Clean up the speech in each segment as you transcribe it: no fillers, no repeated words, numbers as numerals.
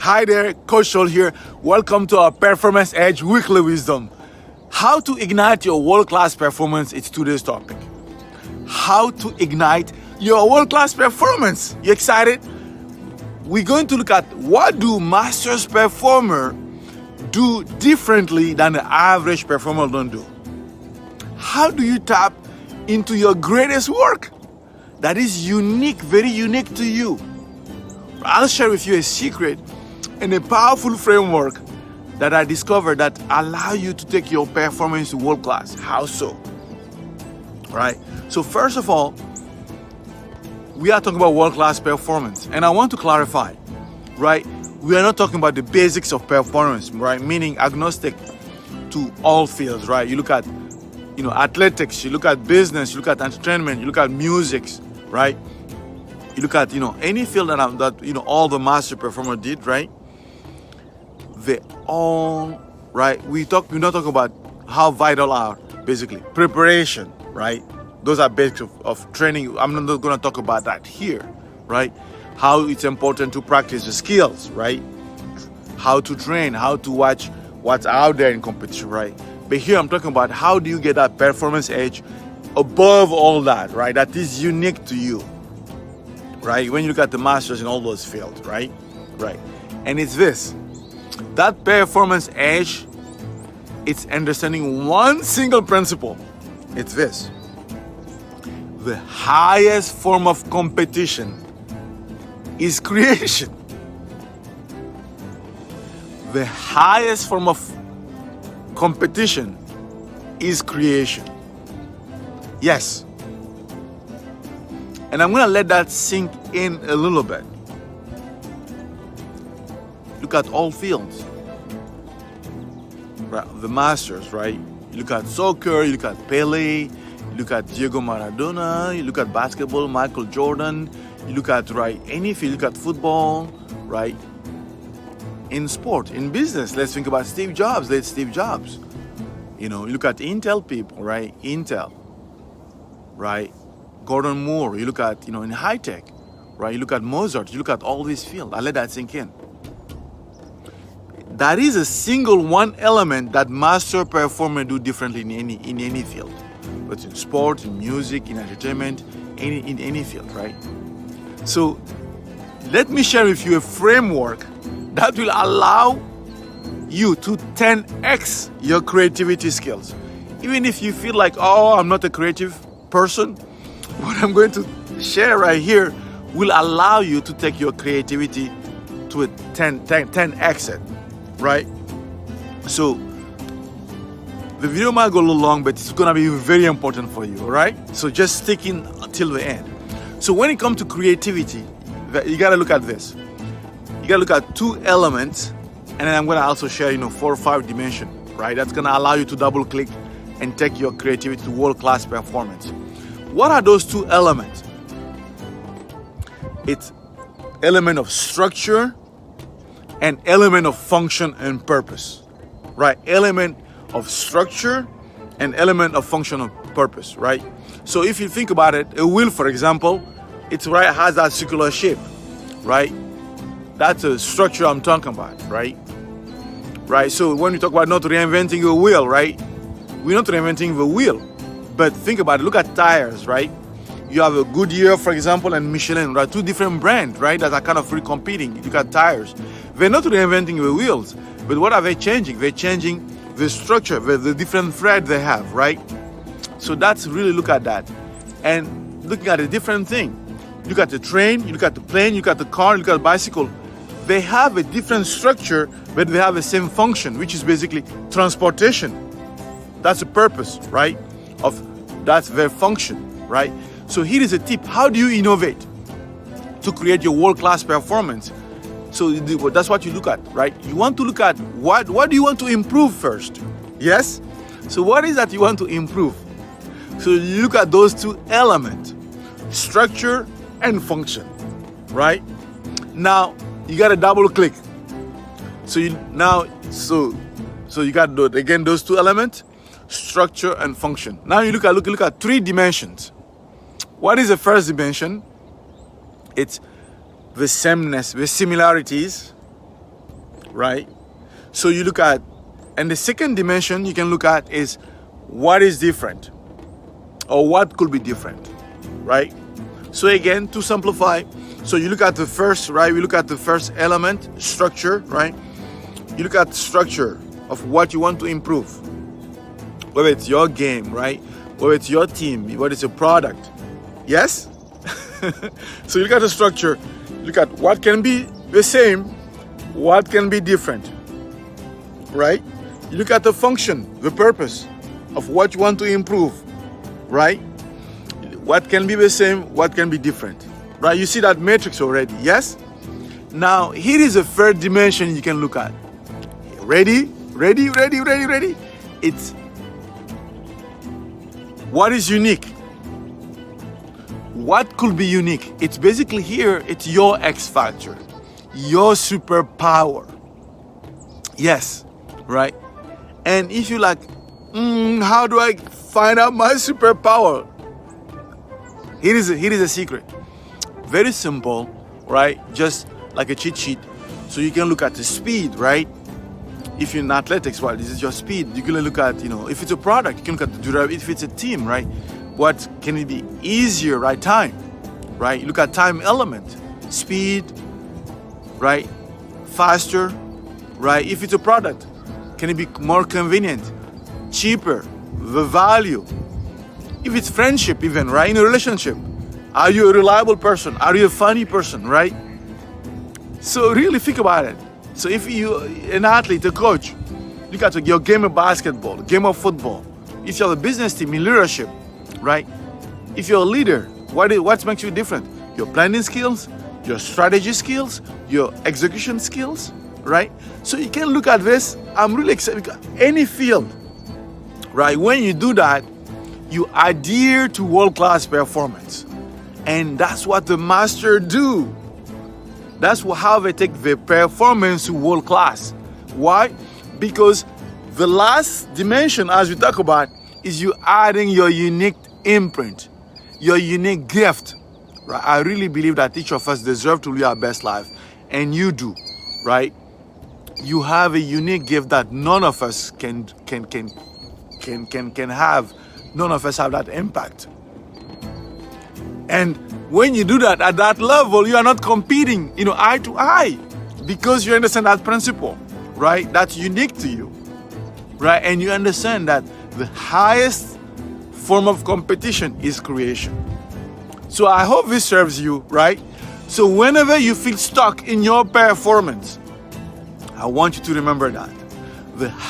Hi there, Coach Sol here. Welcome to our Performance Edge Weekly Wisdom. How to ignite your world-class performance is today's topic. How to ignite your world-class performance. You excited? We're going to look at what do masters performer do differently than the average performer don't do. How do you tap into your greatest work that is unique, very unique to you? I'll share with you a secret and a powerful framework that I discovered that allow you to take your performance to world class. How so? Right? So first of all, we are talking about world class performance, and I want to clarify, right? We are not talking about the basics of performance, right? Meaning agnostic to all fields, right? You look at, athletics, you look at business, you look at entertainment, you look at music, right? You look at, any field that all the master performer did, right? They all, right? We're not talking about how vital are basically preparation, right? Those are basics of training. I'm not going to talk about that here, right? How it's important to practice the skills, right? How to train, how to watch what's out there in competition, right? But here I'm talking about how do you get that performance edge above all that, right? That is unique to you, right? When you look at the masters in all those fields, right? Right. And it's this. That performance edge, it's understanding one single principle. It's this. The highest form of competition is creation. The highest form of competition is creation. Yes. And I'm going to let that sink in a little bit. Look at all fields. Right, the masters, right? You look at soccer, you look at Pele, you look at Diego Maradona, you look at basketball, Michael Jordan, you look at, right, any field, you look at football, right? In sport, in business, let's think about Steve Jobs. You look at Intel people, right? Intel, right? Gordon Moore, you look at, in high tech, right? You look at Mozart, you look at all these fields. I let that sink in. That is a single one element that master performer do differently in any field. But in sport, in music, in entertainment, in any field, right? So let me share with you a framework that will allow you to 10x your creativity skills. Even if you feel like, I'm not a creative person, what I'm going to share right here will allow you to take your creativity to a 10x it. Right? So the video might go a little long, but it's gonna be very important for you, all right? So just stick in till the end. So when it comes to creativity, you gotta look at this. You gotta look at two elements, and then I'm gonna also share, 4 or 5 dimensions, right? That's gonna allow you to double click and take your creativity to world-class performance. What are those two elements? It's element of structure and element of function and purpose, right? Element of structure and element of function and purpose, right? So if you think about it, a wheel, for example, has that circular shape, right? That's a structure I'm talking about, right? Right. So when we talk about not reinventing a wheel, right? We're not reinventing the wheel, but think about it. Look at tires, right? You have a Goodyear, for example, and Michelin, right? 2 different brands, right? That are kind of competing. Look at tires. They're not reinventing the wheels, but what are they changing? They're changing the structure, the different thread they have, right? So that's really look at that. And looking at a different thing. Look at the train, you look at the plane, you look at the car, you look at the bicycle. They have a different structure, but they have the same function, which is basically transportation. That's the purpose, right? That's their function, right? So here is a tip. How do you innovate to create your world-class performance? So that's what you look at, right? You want to look at what do you want to improve first? Yes? So what is that you want to improve? So you look at those two elements, structure and function, right? Now you got to double click. So you got those two elements, structure and function. Now you look at 3 dimensions. What is the first dimension? It's the sameness, the similarities, right? So you look at, and the second dimension you can look at is what is different or what could be different, right? So again, to simplify, so you look at the first, right? We look at the first element, structure, right? You look at structure of what you want to improve, whether it's your game, right? Whether it's your team, whether it's a product. Yes? So you look at the structure, look at what can be the same, what can be different, right? You look at the function, the purpose of what you want to improve, right? What can be the same, what can be different, right? You see that matrix already, yes? Now, here is a third dimension you can look at. Ready? Ready, ready, ready, ready? It's what is unique. What could be unique? It's basically here, it's your X factor, your superpower. Yes, right? And if you like, how do I find out my superpower? Here is a secret. Very simple, right? Just like a cheat sheet. So you can look at the speed, right? If you're in athletics, well, this is your speed. You can look at, if it's a product, you can look at the durability. If it's a team, right? What can it be easier, right? Time, right? You look at time element, speed, right? Faster, right? If it's a product, can it be more convenient, cheaper, the value? If it's friendship even, right? In a relationship, are you a reliable person? Are you a funny person, right? So really think about it. So if you're an athlete, a coach, look at your game of basketball, game of football. If you're a business team in leadership, right? If you're a leader, what makes you different? Your planning skills, your strategy skills, your execution skills, right? So you can look at this. I'm really excited because any field, right? When you do that, you adhere to world-class performance. And that's what the master do. That's how they take the performance to world class. Why? Because the last dimension, as we talk about, is you adding your unique imprint, your unique gift. Right? I really believe that each of us deserve to live our best life, and you do, right? You have a unique gift that none of us can have. None of us have that impact. And when you do that at that level, you are not competing, eye to eye, because you understand that principle, right? That's unique to you, right? And you understand that the highest form of competition is creation. So I hope this serves you, right? So whenever you feel stuck in your performance, I want you to remember that.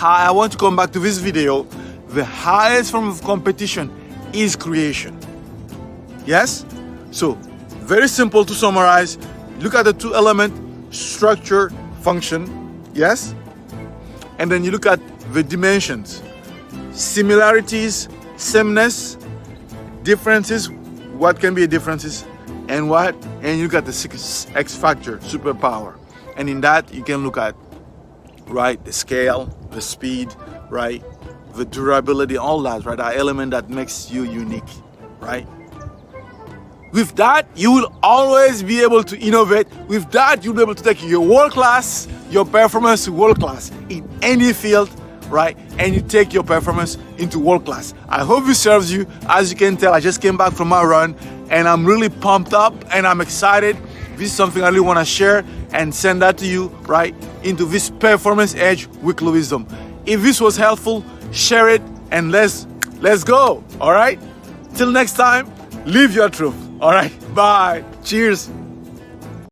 I want to come back to this video. The highest form of competition is creation. Yes? So, very simple to summarize. Look at the two elements, structure, function. Yes? And then you look at the dimensions. Similarities, sameness, differences, what can be differences, and what? And you look at the X factor, superpower. And in that, you can look at, right, the scale, the speed, right, the durability, all that, right, that element that makes you unique, right? With that, you will always be able to innovate. With that, you'll be able to take your world class, your performance to world class in any field, right? And you take your performance into world class. I hope it serves you. As you can tell, I just came back from my run and I'm really pumped up and I'm excited. This is something I really want to share and send that to you, right? Into this Performance Edge Weekly Wisdom. If this was helpful, share it and let's go, all right? Till next time, live your truth. All right, bye. Cheers.